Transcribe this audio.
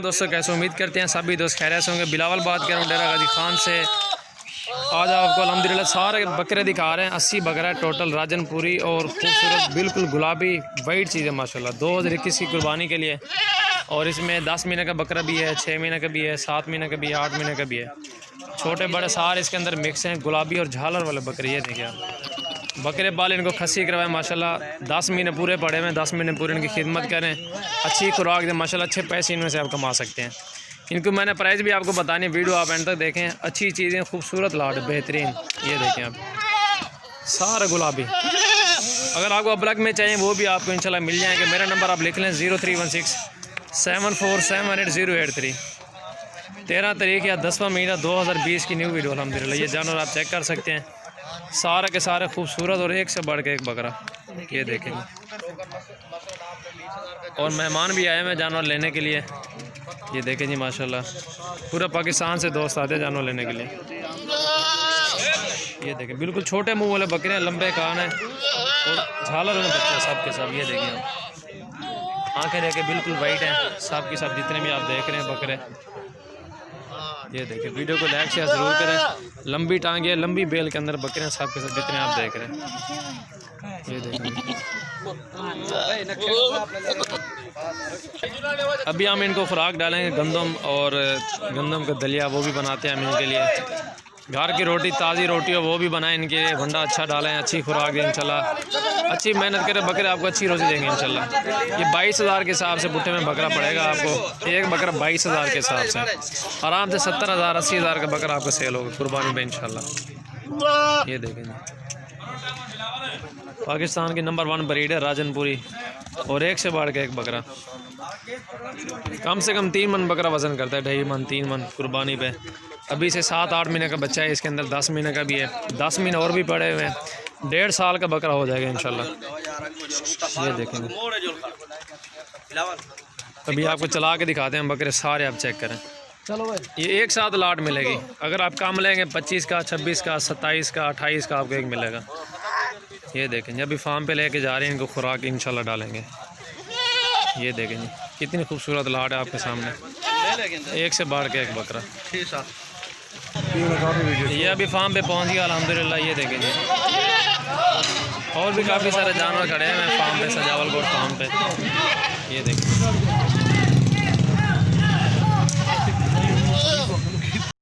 दोस्तों कैसे उम्मीद करते हैं सभी दोस्त खैरियत से होंगे। बिलावल बात कर रहा हूँ डेरा गाजी खान से। आज आपको अल्हम्दुलिल्लाह सारे बकरे दिखा रहे हैं। 80 बकरा टोटल राजनपुरी और खूबसूरत बिल्कुल गुलाबी वाइट चीज़ है माशाल्लाह। 2021 की कुर्बानी के लिए। और इसमें 10 महीने का बकरा भी है, 6 महीने का भी है, 7 महीने का भी है, 8 महीने का भी है। छोटे बड़े सारे इसके अंदर मिक्स हैं। गुलाबी और झालर वाले बकरे ये देखिए आप। बकरे बाल इनको खस्सी करवाएं माशाल्लाह। 10 महीने पूरे पड़े हुए हैं। 10 महीने पूरे इनकी खिदमत करें, अच्छी खुराक दें माशाल्लाह। अच्छे पैसे इनमें से आप कमा सकते हैं। इनको मैंने प्राइस भी आपको बतानी, वीडियो आप एंड तक देखें। अच्छी चीज़ें, खूबसूरत लाट बेहतरीन ये देखें आप, सारा गुलाबी। अगर आपको ब्लैक में चाहिए वो भी आपको इंशाल्लाह मिल जाएंगे। मेरा नंबर आप लिख लें 0316 7478 083। 13 तारीख या 10वां महीना 2020 की न्यू वीडियो अल्हम्दुलिल्लाह। ये जानवर आप चेक कर सकते हैं, सारे के सारे खूबसूरत और एक से बढ़ के एक बकरा ये देखेंगे। और मेहमान भी आए हैं जानवर लेने के लिए। ये देखें जी माशाल्लाह, पूरा पाकिस्तान से दोस्त आते हैं जानवर लेने के लिए। ये देखें बिल्कुल छोटे मुंह वाले बकरे हैं, लंबे कान हैं और झालर वाले बच्चे सब के सब। ये देखें आप, आँखें देखें बिल्कुल वाइट हैं सब की सब, जितने भी आप देख रहे हैं बकरे। ये देखिए, वीडियो को लाइक शेयर ज़रूर करें। लंबी टांगे, लंबी बेल के अंदर बकरे हैं सब के सब, जितने आप देख रहे हैं। ये देखिए, अभी हम इनको खुराक डालेंगे गंदम, और गंदम का दलिया वो भी बनाते हैं हम इनके लिए। घर की रोटी, ताज़ी रोटी हो वो भी बनाएं इनके लिए। भंडा अच्छा डालें, अच्छी खुराक दें इंशाल्लाह। अच्छी मेहनत करें, बकरे आपको अच्छी रोज़ी देंगे इंशाल्लाह। ये 22,000 के हिसाब से बुट्टे में बकरा पड़ेगा आपको। एक बकरा 22,000 के हिसाब से आराम से 70,000 80,000 का बकरा आपका सेल होगा कुर्बानी में इंशाल्लाह। ये देखेंगे, पाकिस्तान की नंबर 1 ब्रीड है राजनपुरी, और एक से बढ़ के एक बकरा। कम से कम 3 मन बकरा वज़न करता है, 2.5 मन 3 मन कुर्बानी पे। अभी से 7-8 महीने का बच्चा है इसके अंदर, 10 महीने का भी है, 10 महीने और भी पड़े हुए हैं। 1.5 साल का बकरा हो जाएगा इंशाल्लाह। ये देखेंगे, अभी आपको चला के दिखाते हैं बकरे सारे, आप चेक करें। चलो भाई, ये एक साथ लाट मिलेगी। अगर आप कम लेंगे 25 का, 26 का, 27 का, 28 का आपको एक मिलेगा। ये देखेंगे, अभी फार्म पे लेके जा रहे हैं, इनको खुराक इंशाल्लाह डालेंगे। ये देखेंगे कितनी खूबसूरत लाट है आपके सामने, एक से बढ़ के एक बकरा। ये अभी फार्म पे पहुंच गया अल्हम्दुलिल्लाह। ये देखेंगे, और भी काफ़ी सारे जानवर खड़े हैं फार्म पे, सजावल कोट फार्म पे। ये देखें।